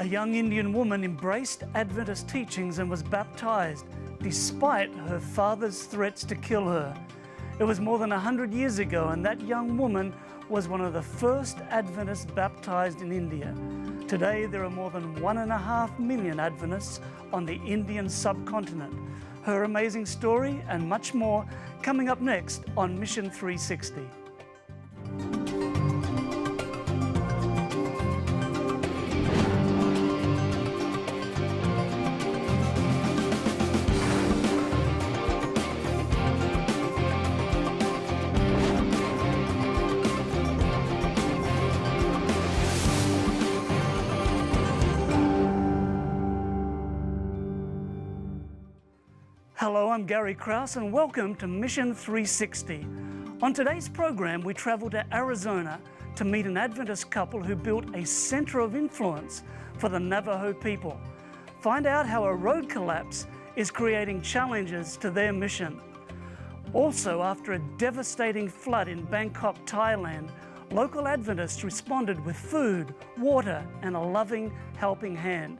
A young Indian woman embraced Adventist teachings and was baptized, despite her father's threats to kill her. It was more than 100 years ago, and that young woman was one of the first Adventists baptized in India. Today, there are more than 1.5 million Adventists on the Indian subcontinent. Her amazing story and much more coming up next on Mission 360. Hello, I'm Gary Krause and welcome to Mission 360. On today's program, we travel to Arizona to meet an Adventist couple who built a center of influence for the Navajo people. Find out how a road collapse is creating challenges to their mission. Also, after a devastating flood in Bangkok, Thailand, local Adventists responded with food, water, and a loving helping hand.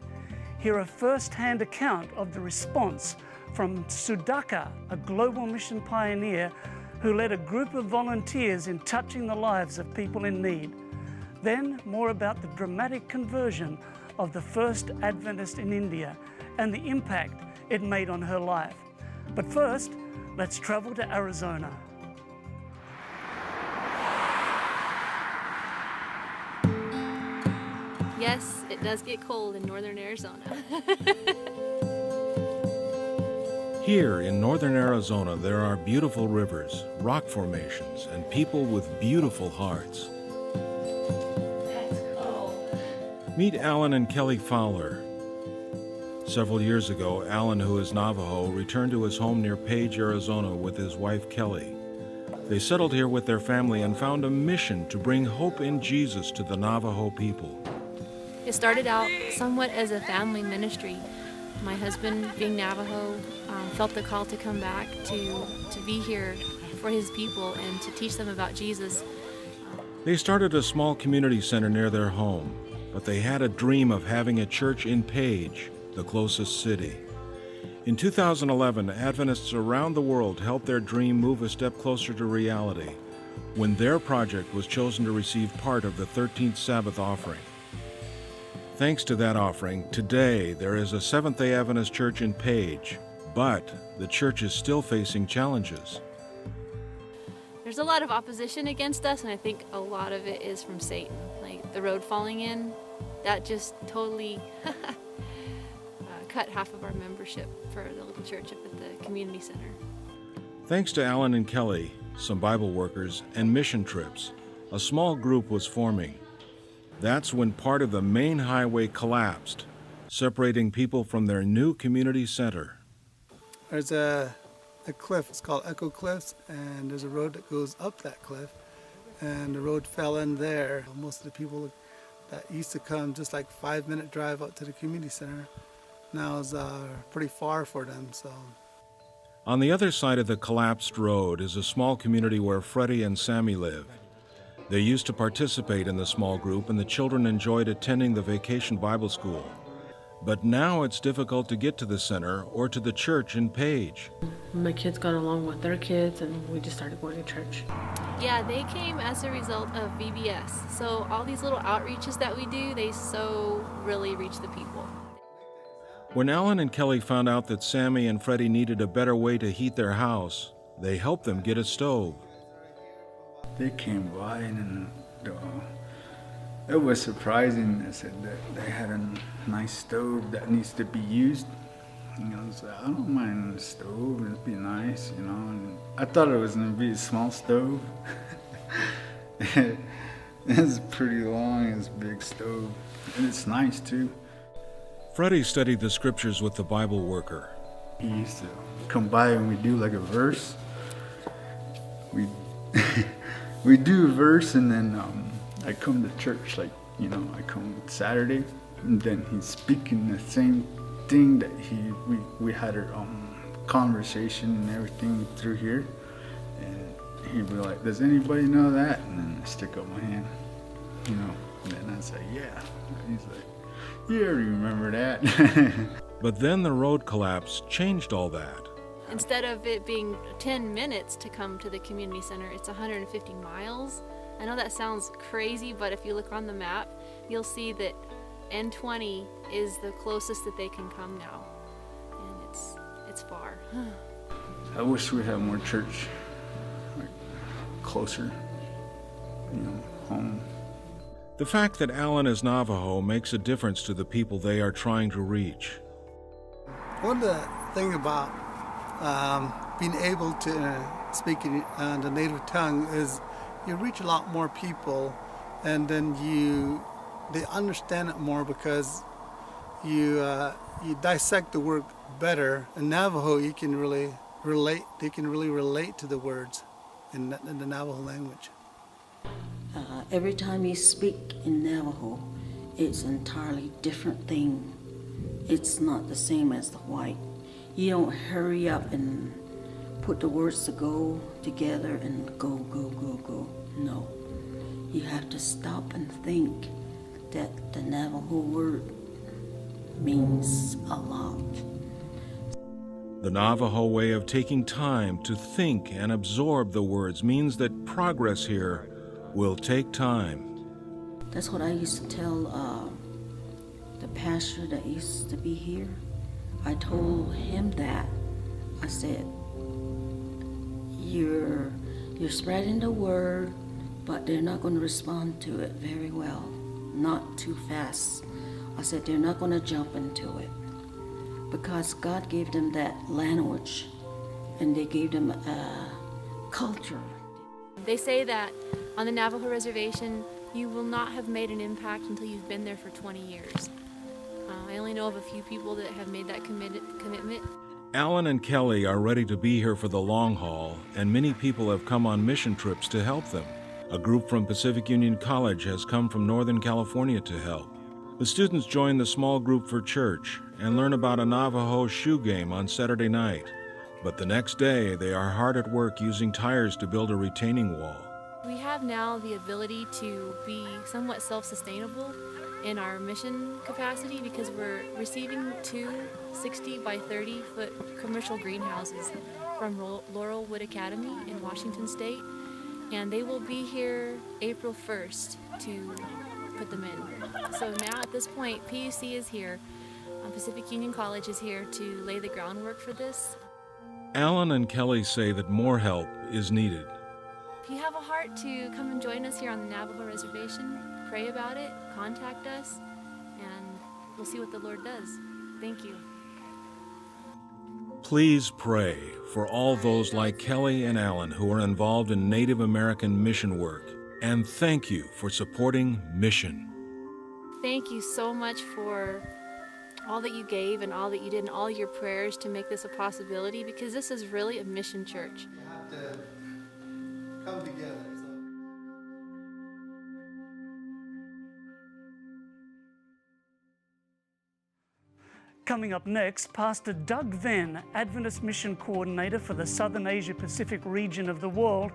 Hear a first-hand account of the response from Sudhakar, a global mission pioneer who led a group of volunteers in touching the lives of people in need. Then, more about the dramatic conversion of the first Adventist in India and the impact it made on her life. But first, let's travel to Arizona. Yes, it does get cold in northern Arizona. Here in northern Arizona, there are beautiful rivers, rock formations, and people with beautiful hearts. That's cool. Meet Alan and Kelly Fowler. Several years ago, Alan, who is Navajo, returned to his home near Page, Arizona with his wife Kelly. They settled here with their family and found a mission to bring hope in Jesus to the Navajo people. It started out somewhat as a family ministry. My husband, being Navajo, felt the call to come back to be here for his people and to teach them about Jesus. They started a small community center near their home, but they had a dream of having a church in Page, the closest city. In 2011, Adventists around the world helped their dream move a step closer to reality when their project was chosen to receive part of the 13th Sabbath offering. Thanks to that offering, today there is a Seventh-day Adventist church in Page, but the church is still facing challenges. There's a lot of opposition against us, and I think a lot of it is from Satan. Like the road falling in, that just totally cut half of our membership for the little church up at the community center. Thanks to Alan and Kelly, some Bible workers, and mission trips, a small group was forming. That's when part of the main highway collapsed, separating people from their new community center. There's a cliff, it's called Echo Cliffs, and there's a road that goes up that cliff, and the road fell in there. Most of the people that used to come just like 5-minute drive out to the community center now is pretty far for them. So, on the other side of the collapsed road is a small community where Freddie and Sammy live. They used to participate in the small group, and the children enjoyed attending the vacation Bible school. But now it's difficult to get to the center or to the church in Page. My kids got along with their kids, and we just started going to church. Yeah, they came as a result of VBS. So all these little outreaches that we do, they so really reach the people. When Alan and Kelly found out that Sammy and Freddie needed a better way to heat their house, they helped them get a stove. They came by and it was surprising. They said that they had a nice stove that needs to be used. And I was like, I don't mind the stove, it'd be nice, you know. And I thought it was gonna be a small stove. It's pretty long, it's a big stove, and it's nice too. Freddie studied the scriptures with the Bible worker. He used to come by and we do like a verse. We do a verse, and then I come to church, like, you know, I come Saturday, and then he's speaking the same thing that we had our conversation and everything through here, and he'd be like, does anybody know that? And then I stick up my hand, you know, and then I say, yeah. And he's like, Yeah, remember that. But then the road collapse changed all that. Instead of it being 10 minutes to come to the community center, it's 150 miles. I know that sounds crazy, but if you look on the map, you'll see that N20 is the closest that they can come now. And it's far. I wish we had more church, like, closer, home. The fact that Alan is Navajo makes a difference to the people they are trying to reach. One of the things about being able to speak in the native tongue is you reach a lot more people, and then they understand it more because you dissect the word better. In Navajo, you can really relate. They can really relate to the words in the Navajo language. Every time you speak in Navajo, it's an entirely different thing. It's not the same as the white. You don't hurry up and put the words to go together and go. No. You have to stop and think that the Navajo word means a lot. The Navajo way of taking time to think and absorb the words means that progress here will take time. That's what I used to tell the pastor that used to be here. I told him that. I said, you're spreading the word, but they're not going to respond to it very well. Not too fast. I said, they're not going to jump into it. Because God gave them that language, and they gave them a culture. They say that on the Navajo reservation, you will not have made an impact until you've been there for 20 years. I only know of a few people that have made that commitment. Alan and Kelly are ready to be here for the long haul, and many people have come on mission trips to help them. A group from Pacific Union College has come from Northern California to help. The students join the small group for church and learn about a Navajo shoe game on Saturday night. But the next day, they are hard at work using tires to build a retaining wall. We have now the ability to be somewhat self-sustainable in our mission capacity because we're receiving 2 60 by 30 foot commercial greenhouses from Laurelwood Academy in Washington State, and they will be here April 1st to put them in. So now at this point, PUC is here, Pacific Union College is here to lay the groundwork for this. Alan and Kelly say that more help is needed. If you have a heart to come and join us here on the Navajo Reservation, pray about it, contact us, and we'll see what the Lord does. Thank you. Please pray for all those like Kelly and Alan who are involved in Native American mission work. And thank you for supporting Mission. Thank you so much for all that you gave and all that you did and all your prayers to make this a possibility, because this is really a mission church. You have to come together. Coming up next, Pastor Doug Venn, Adventist Mission Coordinator for the Southern Asia Pacific region of the world,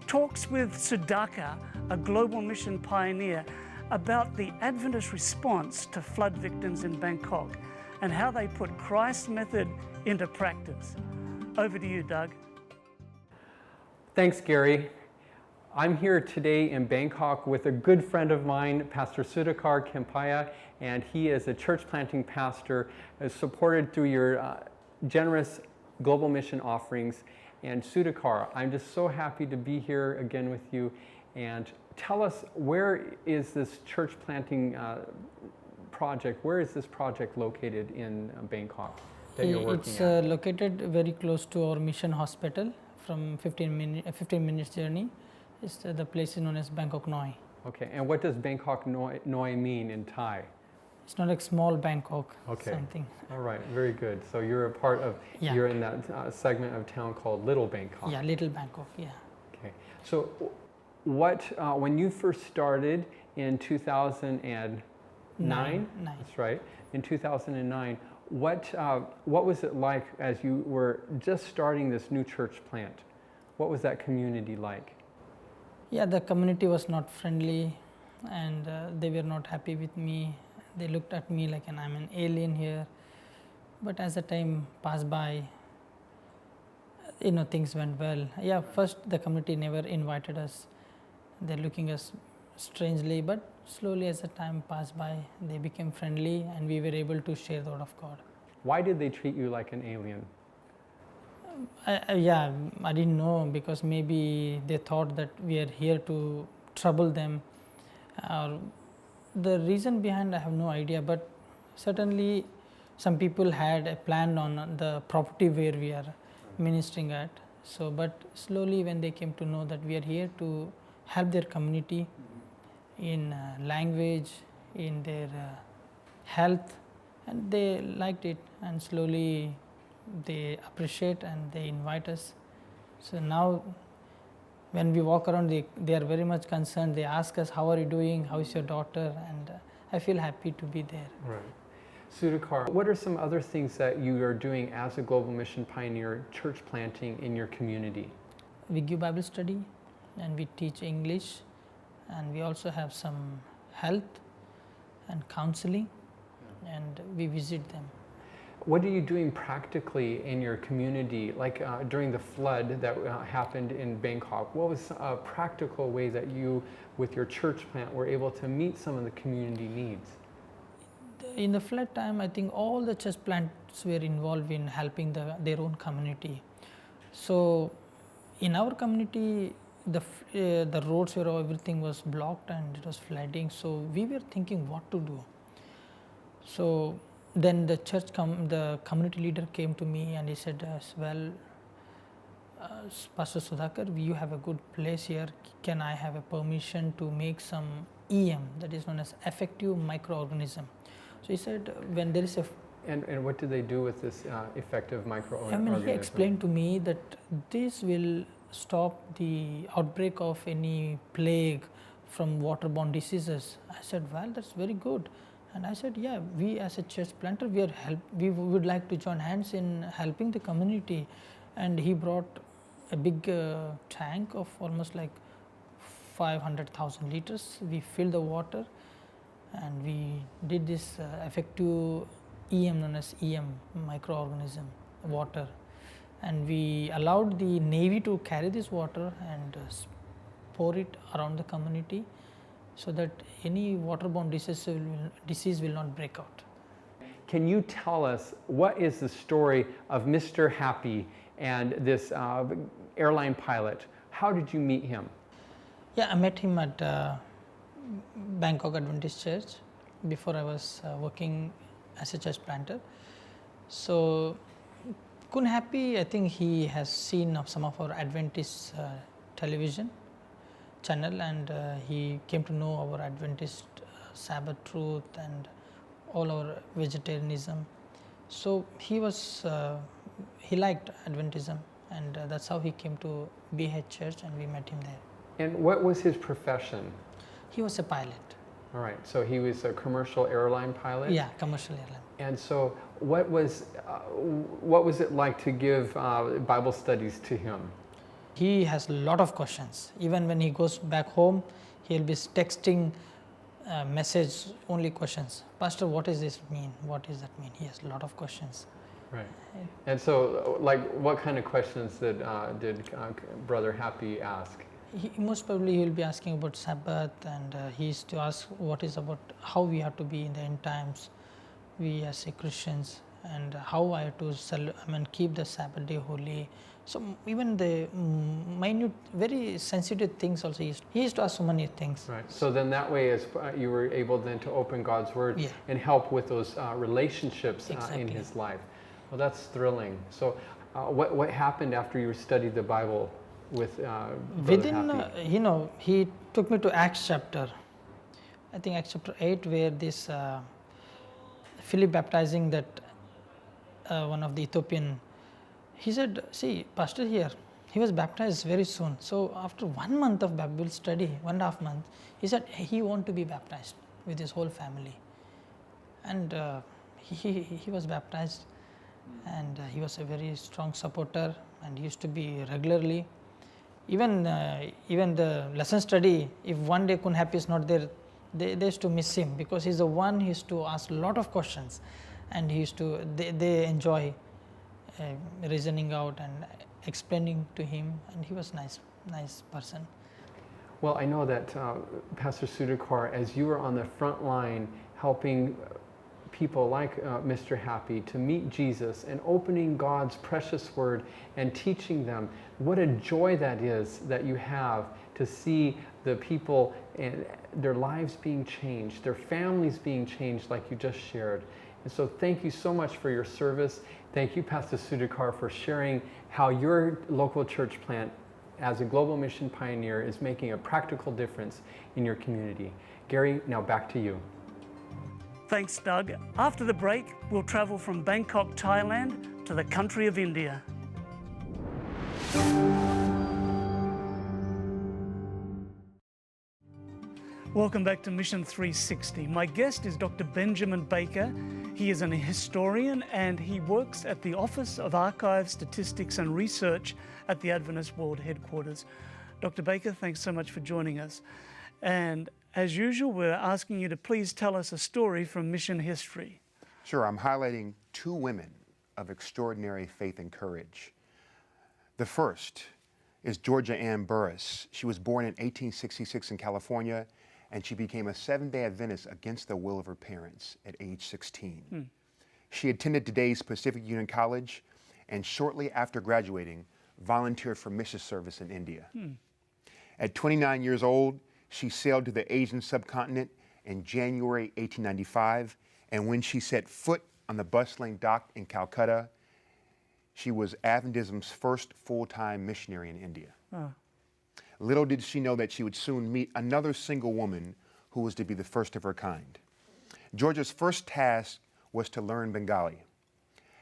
talks with Sudhakar, a global mission pioneer, about the Adventist response to flood victims in Bangkok and how they put Christ's method into practice. Over to you, Doug. Thanks, Gary. I'm here today in Bangkok with a good friend of mine, Pastor Sudhakar Kempaiah, and he is a church planting pastor supported through your generous global mission offerings. And Sudhakar, I'm just so happy to be here again with you. And tell us, where is this church planting project, where is this project located in Bangkok that you're working at? It's located very close to our mission hospital, from 15 minutes journey. It's the place is known as Bangkok Noi. Okay, and what does Bangkok Noi mean in Thai? It's not like small Bangkok, Okay. something. All right, very good. So you're a part of, Yeah. you're in that segment of town called Little Bangkok. Yeah, little Bangkok, yeah. Okay, so what, when you first started in 2009, Nine. that's right, in 2009, what was it like as you were just starting this new church plant? What was that community like? Yeah, the community was not friendly, and they were not happy with me. they looked at me like I'm an alien here. But as the time passed by, things went well. Yeah, first the community never invited us. They're looking at us strangely, but slowly as the time passed by, they became friendly and we were able to share the word of God. Why did they treat you like an alien? I didn't know, because maybe they thought that we are here to trouble them. The reason behind, I have no idea, but certainly some people had a plan on the property where we are ministering at. So, but slowly when they came to know that we are here to help their community in language, in their health, and they liked it, and slowly they appreciate and they invite us. So now when we walk around, they are very much concerned. They ask us, how are you doing, how is your daughter, and I feel happy to be there. Right. Sudhakar, what are some other things that you are doing as a Global Mission Pioneer church planting in your community? We give Bible study and we teach English, and we also have some health and counseling, and we visit them. What are you doing practically in your community, like during the flood that happened in Bangkok? What was a practical way that you, with your church plant, were able to meet some of the community needs? In the flood time, I think all the church plants were involved in helping their own community. So in our community, the roads where everything was blocked and it was flooding, so we were thinking what to do. So then the community leader came to me and he said, Pastor Sudhakar, you have a good place here. Can I have a permission to make some EM, that is known as effective microorganism? So he said, when there is a... And what do they do with this effective microorganism? He explained to me that this will stop the outbreak of any plague from waterborne diseases. I said, well, that's very good. And I said, yeah, we as a church planter, we would like to join hands in helping the community. And he brought a big tank of almost like 500,000 liters. We filled the water and we did this effective EM, known as EM, microorganism, water. And we allowed the Navy to carry this water and pour it around the community, so that any waterborne disease will not break out. Can you tell us what is the story of Mr. Happy and this airline pilot? How did you meet him? Yeah, I met him at Bangkok Adventist Church before I was working as a church planter. So Kun Happy, I think he has seen some of our Adventist television channel, and he came to know our Adventist Sabbath truth and all our vegetarianism. So he liked Adventism, and that's how he came to BH Church, and we met him there. And what was his profession? He was a pilot. All right, so he was a commercial airline pilot? Yeah, commercial airline. And so what was it like to give Bible studies to him? He has a lot of questions. Even when he goes back home, he'll be texting message, only questions. Pastor, what does this mean? What does that mean? He has a lot of questions. Right. And so, like, what kind of questions did Brother Happy ask? Most probably he will be asking about Sabbath, and he used to ask what is about how we have to be in the end times, we as Christians, and how I have to keep the Sabbath day holy. So even the minute, very sensitive things also, he used to ask so many things. Right. So then that way, as you were able then to open God's Word and help with those relationships in his life. Well, that's thrilling. So what happened after you studied the Bible with Brother Happy? He took me to Acts chapter, I think Acts chapter 8, where this Philip baptizing that one of the Ethiopian. He said, see, Pastor here, he was baptized very soon. So after 1 month of Bible study, 1.5 months, he said he wanted to be baptized with his whole family. And he was baptized, and he was a very strong supporter, and he used to be regularly. Even the lesson study, if one day Kun Happy is not there, they used to miss him because he's the one who used to ask a lot of questions, and they enjoy reasoning out and explaining to him, and he was nice person. Well, I know that Pastor Sudhakar, as you were on the front line helping people like Mr. Happy to meet Jesus and opening God's precious word and teaching them, what a joy that is that you have to see the people and their lives being changed, their families being changed like you just shared. And so thank you so much for your service. Thank you, Pastor Sudhakar, for sharing how your local church plant as a global mission pioneer is making a practical difference in your community. Gary, now back to you. Thanks, Doug. After the break, we'll travel from Bangkok, Thailand to the country of India. Welcome back to Mission 360. My guest is Dr. Benjamin Baker. He is an historian and he works at the Office of Archive, Statistics and Research at the Adventist World Headquarters. Dr. Baker, thanks so much for joining us. And as usual, we're asking you to please tell us a story from mission history. Sure, I'm highlighting two women of extraordinary faith and courage. The first is Georgia Ann Burris. She was born in 1866 in California, and she became a Seventh-day Adventist against the will of her parents at age 16. She attended today's Pacific Union College, and shortly after graduating, volunteered for mission service in India. At 29 years old, she sailed to the Asian subcontinent in January 1895, and when she set foot on the bustling dock in Calcutta, she was Adventism's first full-time missionary in India. Little did she know that she would soon meet another single woman who was to be the first of her kind. Georgia's first task was to learn Bengali.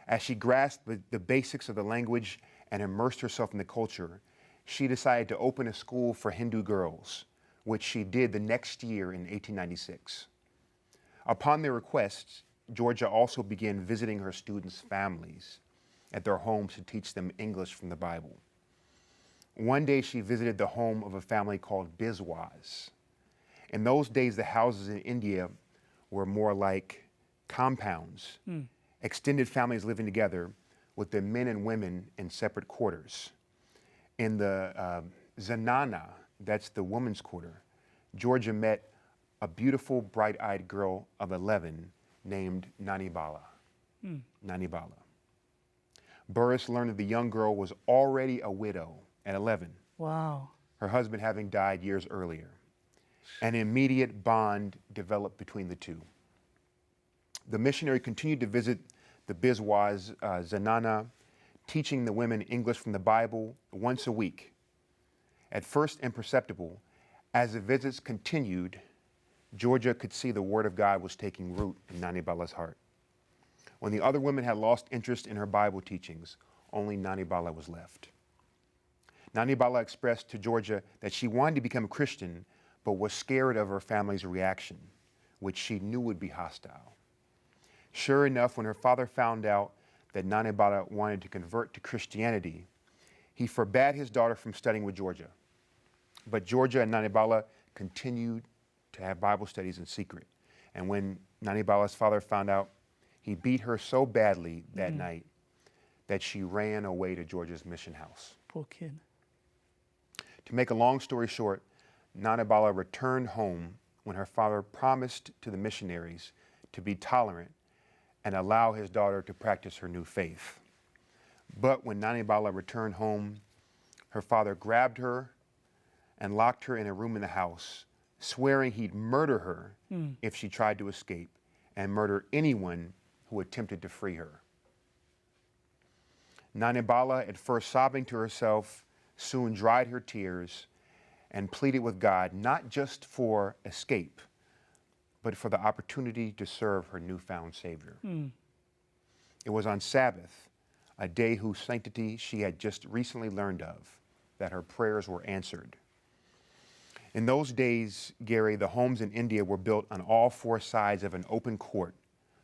As she grasped the basics of the language and immersed herself in the culture, she decided to open a school for Hindu girls, which she did the next year in 1896. Upon their request, Georgia also began visiting her students' families at their homes to teach them English from the Bible. One day she visited the home of a family called Biswas. In those days, the houses in India were more like compounds, extended families living together with the men and women in separate quarters. In the Zanana, that's the woman's quarter, Georgia met a beautiful, bright-eyed girl of 11 named Nanibala. Nanibala. Burris learned that the young girl was already a widow at 11. Wow. Her husband having died years earlier. An immediate bond developed between the two. The missionary continued to visit the Biswas Zanana, teaching the women English from the Bible once a week. At first imperceptible, as the visits continued, Georgia could see the Word of God was taking root in Nanibala's heart. When the other women had lost interest in her Bible teachings, only Nanibala was left. Nanibala expressed to Georgia that she wanted to become a Christian, but was scared of her family's reaction, which she knew would be hostile. Sure enough, when her father found out that Nanibala wanted to convert to Christianity, he forbade his daughter from studying with Georgia. But Georgia and Nanibala continued to have Bible studies in secret. And when Nanibala's father found out, he beat her so badly that night that she ran away to Georgia's mission house. Poor kid. To make a long story short, Nanibala returned home when her father promised to the missionaries to be tolerant and allow his daughter to practice her new faith. But when Nanibala returned home, her father grabbed her and locked her in a room in the house, swearing he'd murder her if she tried to escape and murder anyone who attempted to free her. Nanibala, at first sobbing to herself, soon dried her tears and pleaded with God not just for escape, but for the opportunity to serve her newfound Savior. It was on Sabbath, a day whose sanctity she had just recently learned of, that her prayers were answered. In those days, Gary, the homes in India were built on all four sides of an open court,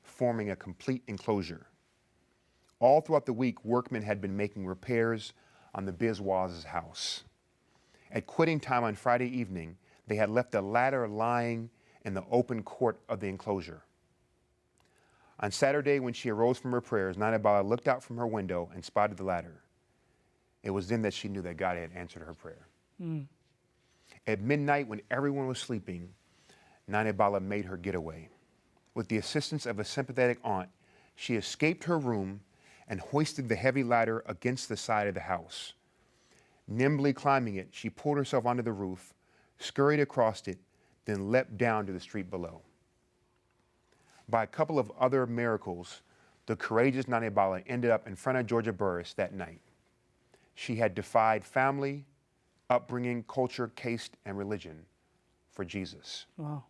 forming a complete enclosure. All throughout the week, workmen had been making repairs on the Biswas' house. At quitting time on Friday evening, they had left a ladder lying in the open court of the enclosure. On Saturday, when she arose from her prayers, Nanibala looked out from her window and spotted the ladder. It was then that she knew that God had answered her prayer. At midnight, when everyone was sleeping, Nanibala made her getaway. With the assistance of a sympathetic aunt, she escaped her room and hoisted the heavy ladder against the side of the house. Nimbly climbing it, she pulled herself onto the roof, scurried across it, then leapt down to the street below. By a couple of other miracles, the courageous Nanibala ended up in front of Georgia Burris that night. She had defied family, upbringing, culture, caste, and religion for Jesus. Wow.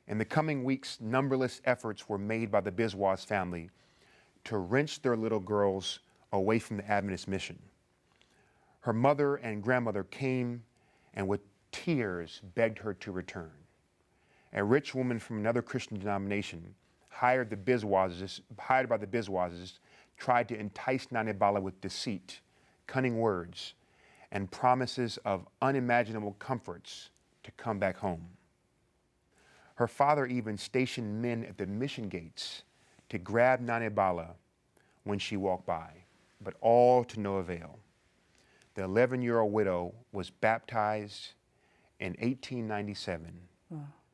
In the coming weeks, numberless efforts were made by the Biswas family to wrench their little girls away from the Adventist mission. Her mother and grandmother came and with tears begged her to return. A rich woman from another Christian denomination, hired by the Biswases, tried to entice Nanibala with deceit, cunning words, and promises of unimaginable comforts to come back home. Her father even stationed men at the mission gates to grab Nanibala when she walked by, but all to no avail. The 11-year-old widow was baptized in 1897,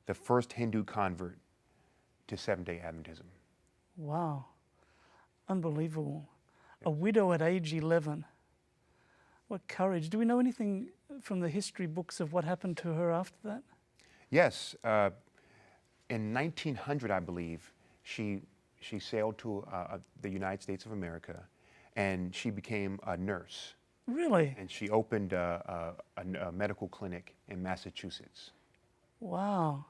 the first Hindu convert to Seventh-day Adventism. Wow. Unbelievable. A widow at age 11. What courage. Do we know anything from the history books of what happened to her after that? Yes. In 1900, I believe, she sailed to the United States of America, and she became a nurse. Really? And she opened a medical clinic in Massachusetts. Wow.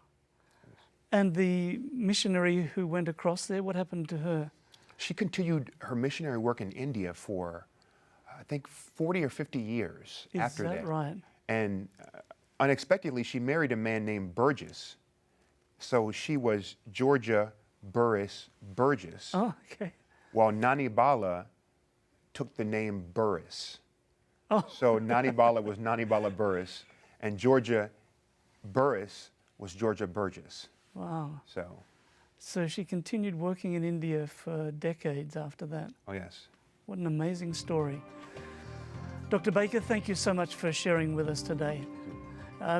And the missionary who went across there, what happened to her? She continued her missionary work in India for, I think, 40 or 50 years after that. Is that right? And unexpectedly, she married a man named Burgess. So she was Georgia Burris Burgess. Oh, okay. While Nanibala took the name Burris. Oh. So Nanibala was Nanibala Burris, and Georgia Burris was Georgia Burgess. Wow. So she continued working in India for decades after that. Oh, yes. What an amazing story. Dr. Baker, thank you so much for sharing with us today.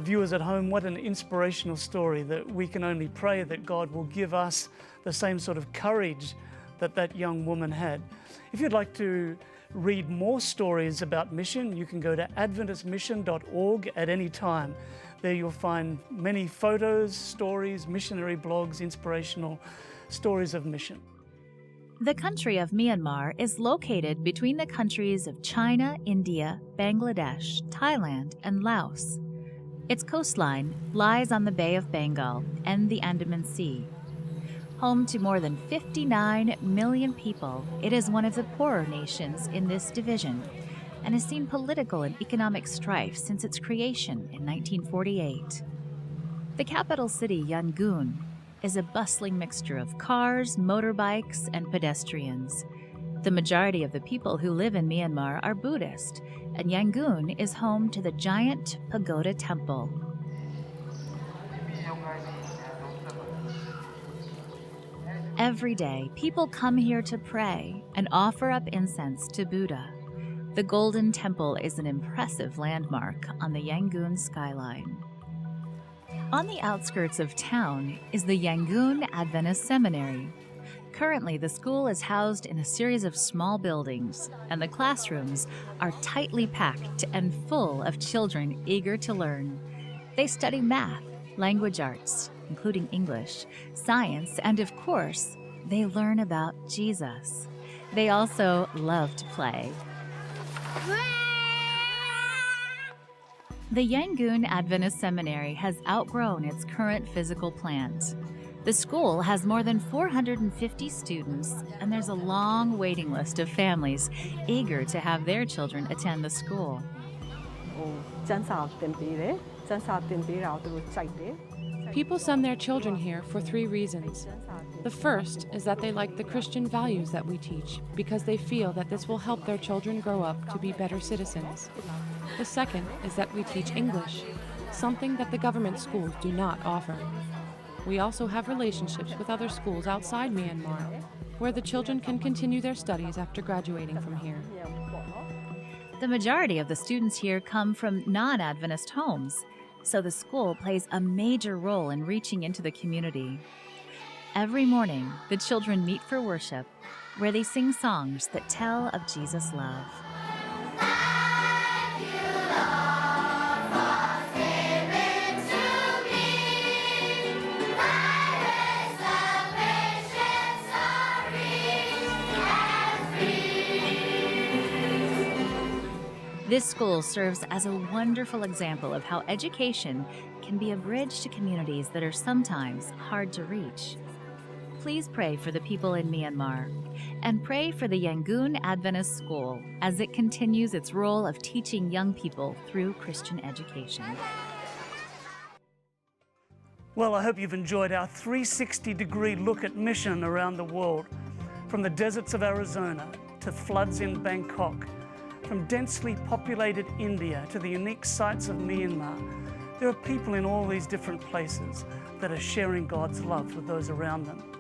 Viewers at home, what an inspirational story that we can only pray that God will give us the same sort of courage that that young woman had. If you'd like to read more stories about mission, you can go to adventistmission.org at any time. There you'll find many photos, stories, missionary blogs, inspirational stories of mission. The country of Myanmar is located between the countries of China, India, Bangladesh, Thailand, and Laos. Its coastline lies on the Bay of Bengal and the Andaman Sea. Home to more than 59 million people, it is one of the poorer nations in this division and has seen political and economic strife since its creation in 1948. The capital city, Yangon, is a bustling mixture of cars, motorbikes, and pedestrians. The majority of the people who live in Myanmar are Buddhist, and Yangon is home to the giant pagoda temple. Every day, people come here to pray and offer up incense to Buddha. The Golden Temple is an impressive landmark on the Yangon skyline. On the outskirts of town is the Yangon Adventist Seminary. Currently, the school is housed in a series of small buildings, and the classrooms are tightly packed and full of children eager to learn. They study math, language arts, including English, science, and of course, they learn about Jesus. They also love to play. The Yangon Adventist Seminary has outgrown its current physical plant. The school has more than 450 students, and there's a long waiting list of families eager to have their children attend the school. People send their children here for 3 reasons. The first is that they like the Christian values that we teach because they feel that this will help their children grow up to be better citizens. The second is that we teach English, something that the government schools do not offer. We also have relationships with other schools outside Myanmar, where the children can continue their studies after graduating from here. The majority of the students here come from non-Adventist homes, so the school plays a major role in reaching into the community. Every morning, the children meet for worship, where they sing songs that tell of Jesus' love. This school serves as a wonderful example of how education can be a bridge to communities that are sometimes hard to reach. Please pray for the people in Myanmar and pray for the Yangon Adventist School as it continues its role of teaching young people through Christian education. Well, I hope you've enjoyed our 360-degree look at mission around the world, from the deserts of Arizona to floods in Bangkok, from densely populated India to the unique sights of Myanmar. There are people in all these different places that are sharing God's love with those around them.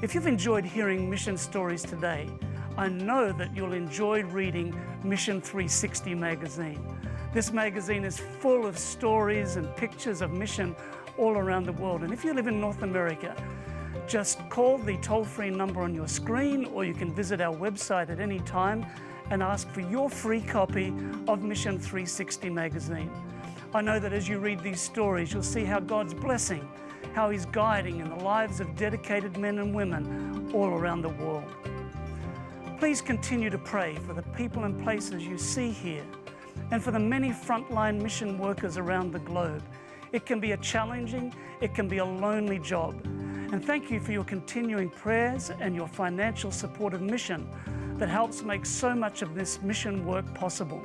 If you've enjoyed hearing mission stories today, I know that you'll enjoy reading Mission 360 magazine. This magazine is full of stories and pictures of mission all around the world. And if you live in North America, just call the toll-free number on your screen, or you can visit our website at any time and ask for your free copy of Mission 360 magazine. I know that as you read these stories, you'll see how God's blessing, how He's guiding in the lives of dedicated men and women all around the world. Please continue to pray for the people and places you see here, and for the many frontline mission workers around the globe. It can be a challenging, it can be a lonely job. And thank you for your continuing prayers and your financial support of mission that helps make so much of this mission work possible.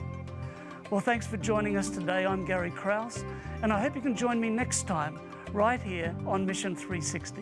Well, thanks for joining us today. I'm Gary Krause, and I hope you can join me next time right here on Mission 360.